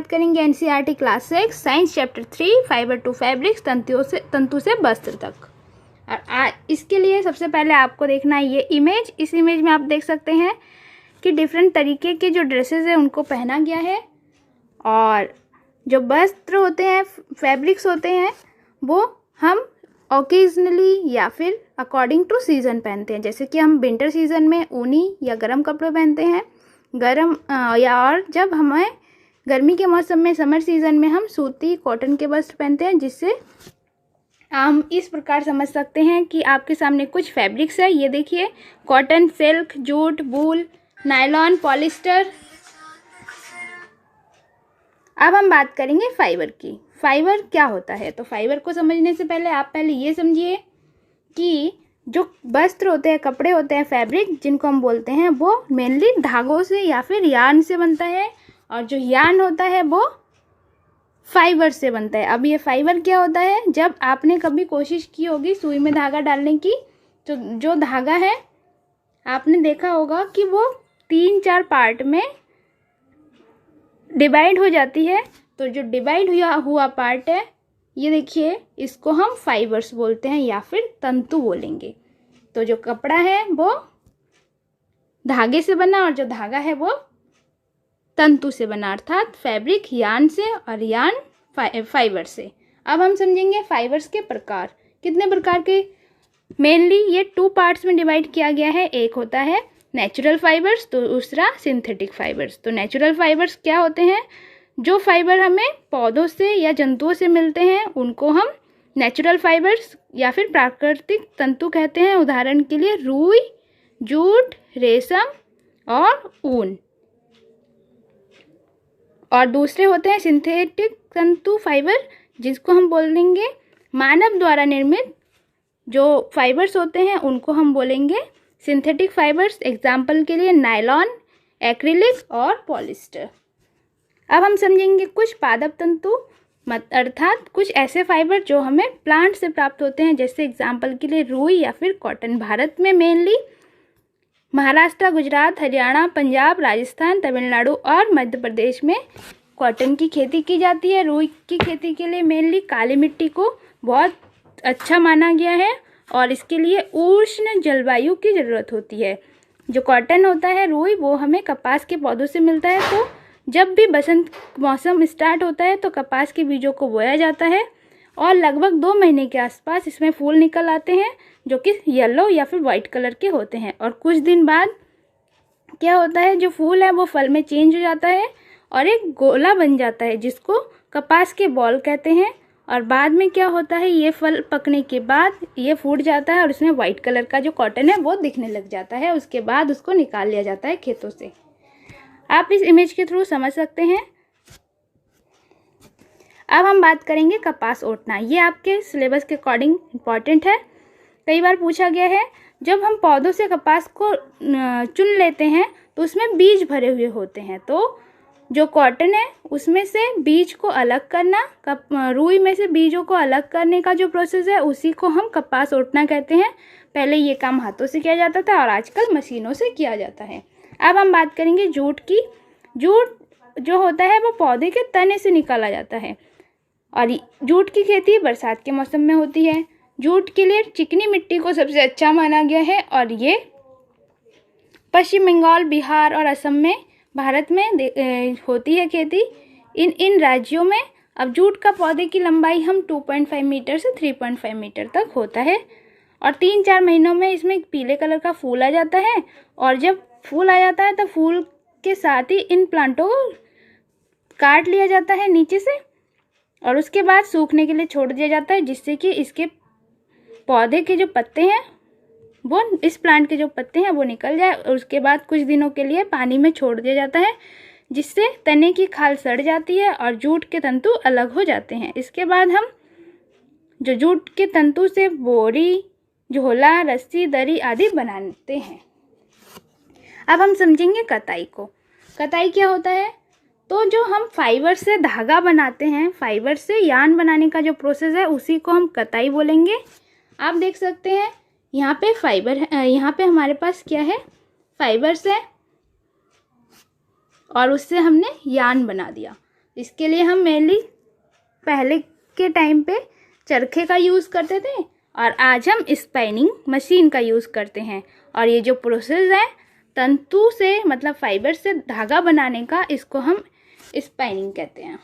करेंगे NCERT class 6 science chapter 3 fibre to fabrics, तंतु से वस्त्र तक। और इसके लिए सबसे पहले आपको देखना है ये इमेज। इस इमेज में आप देख सकते हैं कि डिफरेंट तरीके के जो ड्रेसेस हैं उनको पहना गया है, और जो वस्त्र होते हैं, फैब्रिक्स होते हैं, वो हम ओकेजनली या फिर अकॉर्डिंग टू सीज़न पहनते हैं। जैसे कि हम विंटर सीज़न में ऊनी या गर्म कपड़े पहनते हैं, और जब हमें गर्मी के मौसम में, समर सीज़न में, हम सूती कॉटन के वस्त्र पहनते हैं। जिससे हम इस प्रकार समझ सकते हैं कि आपके सामने कुछ फैब्रिक्स है। ये देखिए, कॉटन, सिल्क, जूट, वूल, नायलॉन, पॉलिस्टर। अब हम बात करेंगे फाइबर की। फाइबर क्या होता है? तो फाइबर को समझने से पहले आप पहले ये समझिए कि जो वस्त्र होते हैं, कपड़े होते हैं, फैब्रिक जिनको हम बोलते हैं, वो मेनली धागों से या फिर यार्न से बनता है, और जो यार्न होता है वो फाइबर से बनता है। अब ये फाइबर क्या होता है? जब आपने कभी कोशिश की होगी सुई में धागा डालने की, तो जो धागा है आपने देखा होगा कि वो 3-4 पार्ट में डिवाइड हो जाती है। तो जो डिवाइड हुआ पार्ट है, ये देखिए, इसको हम फाइबर्स बोलते हैं या फिर तंतु बोलेंगे। तो जो कपड़ा है वो धागे से बना, और जो धागा है वो तंतु से बना, अर्थात फैब्रिक यार्न से और यार्न फाइबर से। अब हम समझेंगे फाइबर्स के प्रकार। कितने प्रकार के? मेनली ये 2 पार्ट्स में डिवाइड किया गया है। एक होता है नेचुरल फाइबर्स, तो दूसरा सिंथेटिक फाइबर्स। तो नेचुरल फाइबर्स क्या होते हैं? जो फाइबर हमें पौधों से या जंतुओं से मिलते हैं उनको हम नेचुरल फाइबर्स या फिर प्राकृतिक तंतु कहते हैं। उदाहरण के लिए रुई, जूट, रेशम और ऊन। और दूसरे होते हैं सिंथेटिक तंतु फाइबर, जिसको हम बोलेंगे मानव द्वारा निर्मित जो फाइबर्स होते हैं उनको हम बोलेंगे सिंथेटिक फाइबर्स। एग्जाम्पल के लिए नायलॉन, एक्रिलिक और पॉलिस्टर। अब हम समझेंगे कुछ पादप तंतु, अर्थात कुछ ऐसे फाइबर जो हमें प्लांट से प्राप्त होते हैं। जैसे एग्जाम्पल के लिए रुई या फिर कॉटन। भारत में मेनली महाराष्ट्र, गुजरात, हरियाणा, पंजाब, राजस्थान, तमिलनाडु और मध्य प्रदेश में कॉटन की खेती की जाती है। रुई की खेती के लिए मेनली काली मिट्टी को बहुत अच्छा माना गया है, और इसके लिए उष्ण जलवायु की ज़रूरत होती है। जो कॉटन होता है, रुई, वो हमें कपास के पौधों से मिलता है। तो जब भी बसंत मौसम स्टार्ट होता है तो कपास के बीजों को बोया जाता है, और लगभग 2 महीने के आसपास इसमें फूल निकल आते हैं जो कि येलो या फिर वाइट कलर के होते हैं। और कुछ दिन बाद क्या होता है, जो फूल है वो फल में चेंज हो जाता है और एक गोला बन जाता है, जिसको कपास के बॉल कहते हैं। और बाद में क्या होता है, ये फल पकने के बाद ये फूट जाता है और उसमें वाइट कलर का जो कॉटन है वो दिखने लग जाता है। उसके बाद उसको निकाल लिया जाता है खेतों से। आप इस इमेज के थ्रू समझ सकते हैं। अब हम बात करेंगे कपास ओटना। ये आपके सिलेबस के अकॉर्डिंग इम्पॉर्टेंट है, कई बार पूछा गया है। जब हम पौधों से कपास को चुन लेते हैं तो उसमें बीज भरे हुए होते हैं। तो जो कॉटन है उसमें से बीज को अलग करना, रुई में से बीजों को अलग करने का जो प्रोसेस है उसी को हम कपास ओटना कहते हैं। पहले ये काम हाथों से किया जाता था और आजकल मशीनों से किया जाता है। अब हम बात करेंगे जूट की। जूट जो होता है वो पौधे के तने से निकाला जाता है, और जूट की खेती बरसात के मौसम में होती है। जूट के लिए चिकनी मिट्टी को सबसे अच्छा माना गया है, और ये पश्चिम बंगाल, बिहार और असम में भारत में होती है खेती। इन राज्यों में अब जूट का पौधे की लंबाई हम 2.5 मीटर से 3.5 मीटर तक होता है, और 3-4 महीनों में इसमें पीले कलर का फूल आ जाता है। और जब फूल आ जाता है तो फूल के साथ ही इन प्लांटों को काट लिया जाता है नीचे से, और उसके बाद सूखने के लिए छोड़ दिया जाता है, जिससे कि इसके पौधे के जो पत्ते हैं वो, इस प्लांट के जो पत्ते हैं वो निकल जाए। और उसके बाद कुछ दिनों के लिए पानी में छोड़ दिया जाता है, जिससे तने की खाल सड़ जाती है और जूट के तंतु अलग हो जाते हैं। इसके बाद हम जो जूट के तंतु से बोरी, झोला, रस्सी, दरी आदि बनाते हैं। अब हम समझेंगे कताई को। कताई क्या होता है? तो जो हम फाइबर से धागा बनाते हैं, फाइबर से यार्न बनाने का जो प्रोसेस है उसी को हम कताई बोलेंगे। आप देख सकते हैं यहाँ पे फाइबर है, यहाँ पे हमारे पास क्या है, फाइबर्स है, और उससे हमने यार्न बना दिया। इसके लिए हम मेनली पहले के टाइम पे चरखे का यूज़ करते थे और आज हम स्पिनिंग मशीन का यूज़ करते हैं। और ये जो प्रोसेस है तंतु से मतलब फाइबर से धागा बनाने का, इसको हम स्पिनिंग कहते हैं।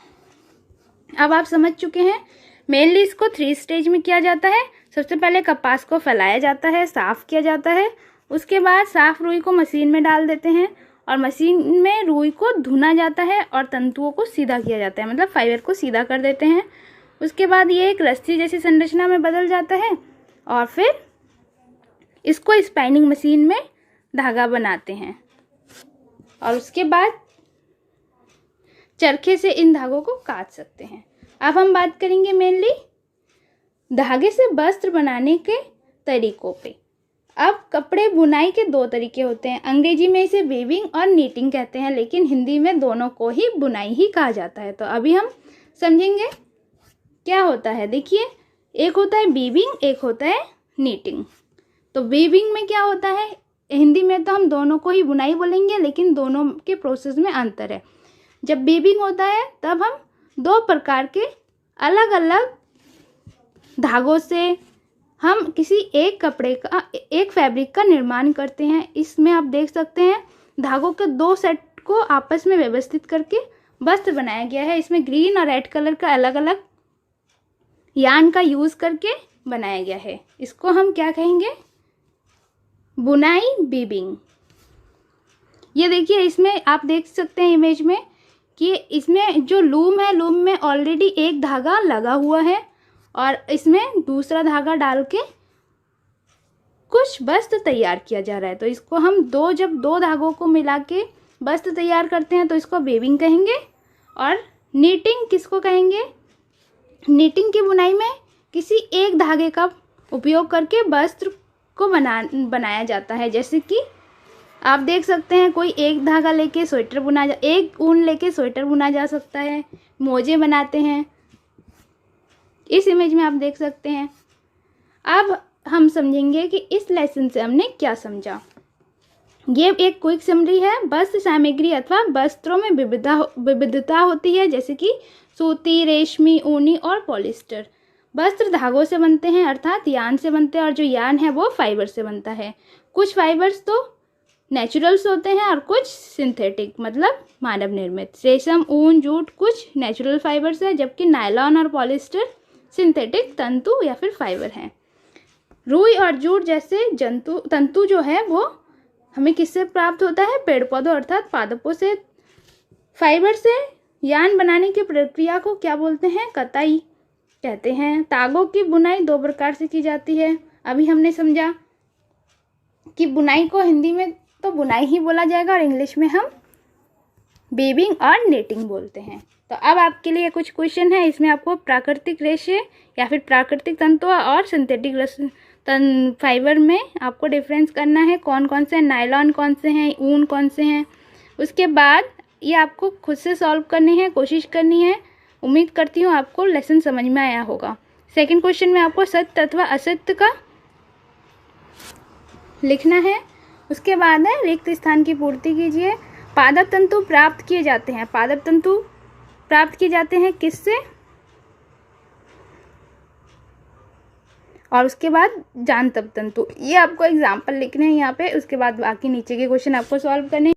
अब आप समझ चुके हैं। मेनली इसको 3 स्टेज में किया जाता है। सबसे पहले कपास को फैलाया जाता है, साफ़ किया जाता है। उसके बाद साफ रुई को मशीन में डाल देते हैं और मशीन में रुई को धुना जाता है और तंतुओं को सीधा किया जाता है, मतलब फाइबर को सीधा कर देते हैं। उसके बाद ये एक रस्सी जैसी संरचना में बदल जाता है और फिर इसको स्पिनिंग मशीन में धागा बनाते हैं और उसके बाद चरखे से इन धागों को काट सकते हैं। अब हम बात करेंगे मेनली धागे से वस्त्र बनाने के तरीकों पे। अब कपड़े बुनाई के 2 तरीके होते हैं। अंग्रेजी में इसे वीविंग और नीटिंग कहते हैं, लेकिन हिंदी में दोनों को ही बुनाई ही कहा जाता है। तो अभी हम समझेंगे क्या होता है। देखिए, एक होता है वीविंग, एक होता है नीटिंग। तो वीविंग में क्या होता है, हिंदी में तो हम दोनों को ही बुनाई बोलेंगे, लेकिन दोनों के प्रोसेस में अंतर है। जब वीविंग होता है तब हम 2 प्रकार के अलग अलग धागों से हम किसी एक कपड़े का, एक फैब्रिक का निर्माण करते हैं। इसमें आप देख सकते हैं धागों के 2 सेट को आपस में व्यवस्थित करके वस्त्र बनाया गया है। इसमें ग्रीन और रेड कलर का अलग अलग यार्न का यूज़ करके बनाया गया है। इसको हम क्या कहेंगे, बुनाई वीविंग। ये देखिए, इसमें आप देख सकते हैं इमेज में कि इसमें जो लूम है, लूम में ऑलरेडी एक धागा लगा हुआ है और इसमें दूसरा धागा डाल के कुछ वस्त्र तैयार किया जा रहा है। तो इसको हम जब दो धागों को मिला के वस्त्र तैयार करते हैं तो इसको वीविंग कहेंगे। और नीटिंग किसको कहेंगे, नीटिंग की बुनाई में किसी एक धागे का उपयोग करके वस्त्र को बनाया जाता है। जैसे कि आप देख सकते हैं कोई एक धागा लेके स्वेटर एक ऊन लेके स्वेटर बुना जा सकता है, मोजे बनाते हैं। इस इमेज में आप देख सकते हैं। अब हम समझेंगे कि इस लेसन से हमने क्या समझा। ये एक क्विक समरी है। वस्त्र सामग्री अथवा वस्त्रों में विविधता होती है, जैसे कि सूती, रेशमी, ऊनी और पॉलिस्टर। वस्त्र धागों से बनते हैं, अर्थात यार्न से बनते हैं, और जो यार्न है वो फाइबर से बनता है। कुछ फाइबर्स तो नेचुरल्स होते हैं और कुछ सिंथेटिक मतलब मानव निर्मित। रेशम, ऊन, जूट कुछ नेचुरल फाइबर्स है, जबकि नायलॉन और पॉलिस्टर सिंथेटिक तंतु या फिर फाइबर हैं। रुई और जूट जैसे तंतु जो है वो हमें किससे प्राप्त होता है, पेड़ पौधों अर्थात पादपों से। फाइबर से यार्न बनाने की प्रक्रिया को क्या बोलते हैं, कताई कहते हैं। तागों की बुनाई 2 प्रकार से की जाती है। अभी हमने समझा कि बुनाई को हिंदी में तो बुनाई ही बोला जाएगा और इंग्लिश में हम वीविंग और नीटिंग बोलते हैं। तो अब आपके लिए कुछ क्वेश्चन है। इसमें आपको प्राकृतिक रेशे या फिर प्राकृतिक तंतु और सिंथेटिक फाइबर में आपको डिफरेंस करना है। कौन कौन से नायलॉन कौन से हैं, ऊन कौन से हैं। उसके बाद ये आपको खुद से सॉल्व करनी है, कोशिश करनी है। उम्मीद करती हूँ आपको लेसन समझ में आया होगा। सेकंड क्वेश्चन में आपको सत्य अथवा असत्य का लिखना है। उसके बाद है रिक्त स्थान की पूर्ति कीजिए। पादप तंतु प्राप्त किए जाते हैं। पादप तंतु प्राप्त किए जाते हैं किससे, और उसके बाद जांतव तंतु। ये आपको एग्जाम्पल लिखने हैं यहाँ पे। उसके बाद बाकी नीचे के क्वेश्चन आपको सॉल्व करने हैं।